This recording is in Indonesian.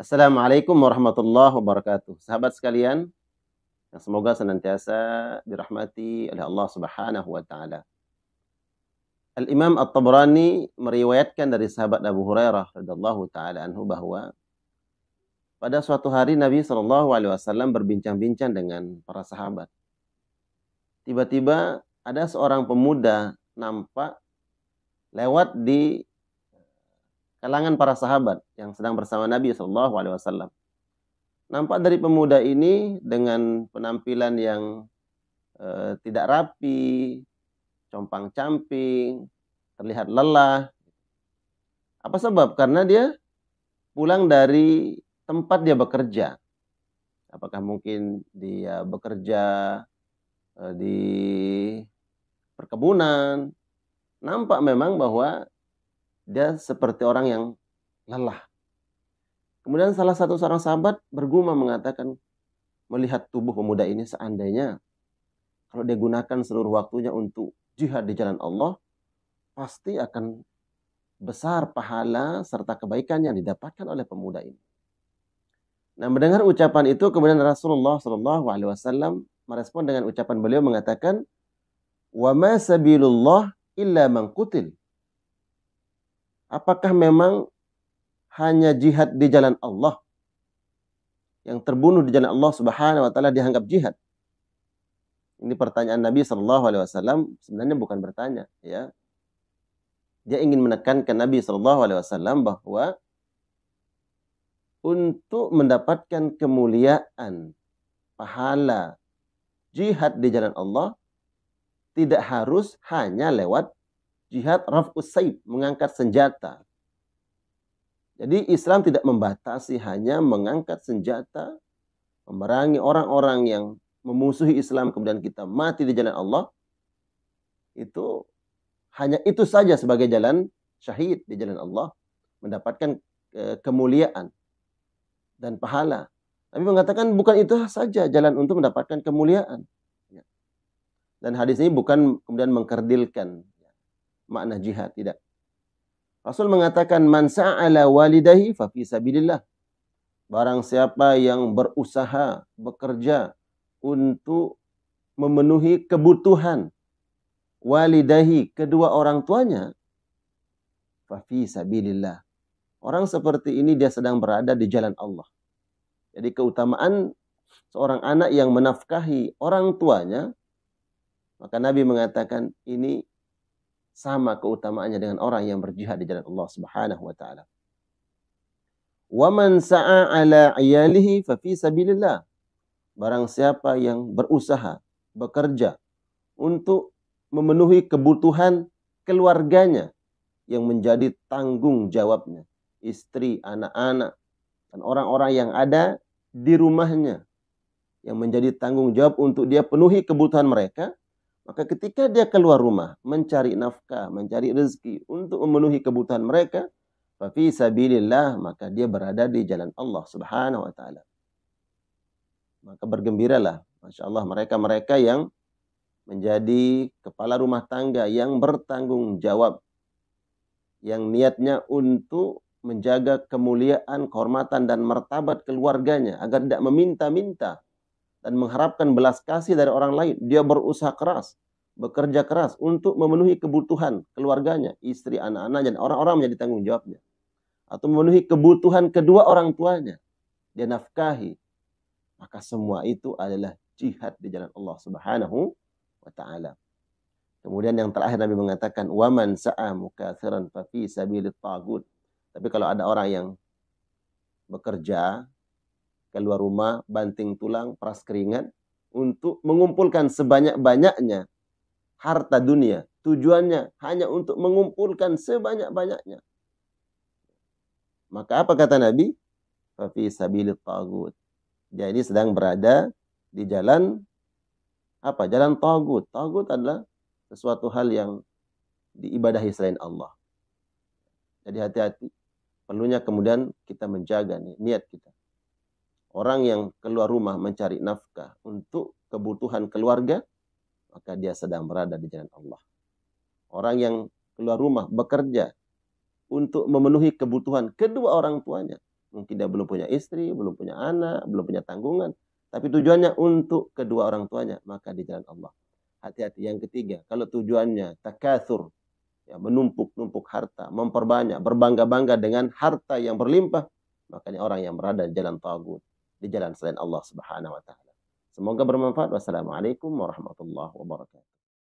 Assalamualaikum warahmatullahi wabarakatuh. Sahabat sekalian, yang semoga senantiasa dirahmati oleh Allah Subhanahu wa taala. Al-Imam At-Tabrani meriwayatkan dari sahabat Abu Hurairah radhiyallahu taala anhu bahwa pada suatu hari Nabi sallallahu alaihi wasallam berbincang-bincang dengan para sahabat. Tiba-tiba ada seorang pemuda nampak lewat di kalangan para sahabat yang sedang bersama Nabi sallallahu alaihi wasallam. Nampak dari pemuda ini dengan penampilan yang tidak rapi, compang-camping, terlihat lelah. Apa sebab? Karena dia pulang dari tempat dia bekerja. Apakah mungkin dia bekerja di perkebunan? Nampak memang bahwa dia seperti orang yang lelah. Kemudian salah satu seorang sahabat bergumam mengatakan, melihat tubuh pemuda ini seandainya kalau dia gunakan seluruh waktunya untuk jihad di jalan Allah, pasti akan besar pahala serta kebaikan yang didapatkan oleh pemuda ini. Nah, mendengar ucapan itu, kemudian Rasulullah SAW merespon dengan ucapan beliau mengatakan, wa ma sabilullah illa man qutil. Apakah memang hanya jihad di jalan Allah, yang terbunuh di jalan Allah Subhanahu wa taala dianggap jihad? Ini pertanyaan Nabi sallallahu alaihi wasallam sebenarnya bukan bertanya, ya. Dia ingin menekankan Nabi sallallahu alaihi wasallam bahwa untuk mendapatkan kemuliaan pahala jihad di jalan Allah tidak harus hanya lewat jihad raf'us saif, mengangkat senjata. Jadi Islam tidak membatasi hanya mengangkat senjata, memerangi orang-orang yang memusuhi Islam, kemudian kita mati di jalan Allah. Itu hanya itu saja sebagai jalan syahid di jalan Allah, mendapatkan kemuliaan dan pahala. Nabi mengatakan bukan itu saja jalan untuk mendapatkan kemuliaan. Dan hadis ini bukan kemudian mengkerdilkan makna jihad, tidak. Rasul mengatakan man sa'ala walidahi fa fi sabilillah. Barang siapa yang berusaha, bekerja untuk memenuhi kebutuhan walidahi, kedua orang tuanya, fa fi sabilillah. Orang seperti ini dia sedang berada di jalan Allah. Jadi keutamaan seorang anak yang menafkahi orang tuanya, maka Nabi mengatakan ini sama keutamaannya dengan orang yang berjihad di jalan Allah Subhanahu wa taala. Wa man sa'a ala 'iyalihi fa fi sabilillah. Barang siapa yang berusaha, bekerja untuk memenuhi kebutuhan keluarganya yang menjadi tanggung jawabnya, istri, anak-anak, dan orang-orang yang ada di rumahnya yang menjadi tanggung jawab untuk dia penuhi kebutuhan mereka. Maka ketika dia keluar rumah, mencari nafkah, mencari rezeki untuk memenuhi kebutuhan mereka, fa fi sabilillah, maka dia berada di jalan Allah Subhanahu wa taala. Maka bergembiralah, Masya Allah, mereka-mereka yang menjadi kepala rumah tangga yang bertanggung jawab, yang niatnya untuk menjaga kemuliaan, kehormatan, dan martabat keluarganya agar tidak meminta-minta dan mengharapkan belas kasih dari orang lain. Dia berusaha keras, bekerja keras untuk memenuhi kebutuhan keluarganya, istri, anak-anak, dan orang-orang menjadi tanggung jawabnya. Atau memenuhi kebutuhan kedua orang tuanya, dia nafkahi. Maka semua itu adalah jihad di jalan Allah Subhanahu wa taala. Kemudian yang terakhir Nabi mengatakan, wa man sa'a mukathiran fa fi sabilit tagut. Tapi kalau ada orang yang bekerja, keluar rumah, banting tulang, peras keringat, untuk mengumpulkan sebanyak-banyaknya harta dunia. Tujuannya hanya untuk mengumpulkan sebanyak-banyaknya. Maka apa kata Nabi? Fa fi sabilit tagut. Dia ini sedang berada di jalan apa? Jalan tagut. Tagut adalah sesuatu hal yang diibadahi selain Allah. Jadi hati-hati. Perlunya kemudian kita menjaga niat kita. Orang yang keluar rumah mencari nafkah untuk kebutuhan keluarga, maka dia sedang berada di jalan Allah. Orang yang keluar rumah bekerja untuk memenuhi kebutuhan kedua orang tuanya, Mungkin dia belum punya istri, belum punya anak, belum punya tanggungan. Tapi tujuannya untuk kedua orang tuanya, maka di jalan Allah. Hati-hati. Yang ketiga, kalau tujuannya takatsur, ya, menumpuk-numpuk harta, memperbanyak, berbangga-bangga dengan harta yang berlimpah, makanya orang yang berada di jalan tagut, di jalan selain Allah Subhanahu wa taala. Semoga bermanfaat. Wassalamualaikum warahmatullahi wabarakatuh.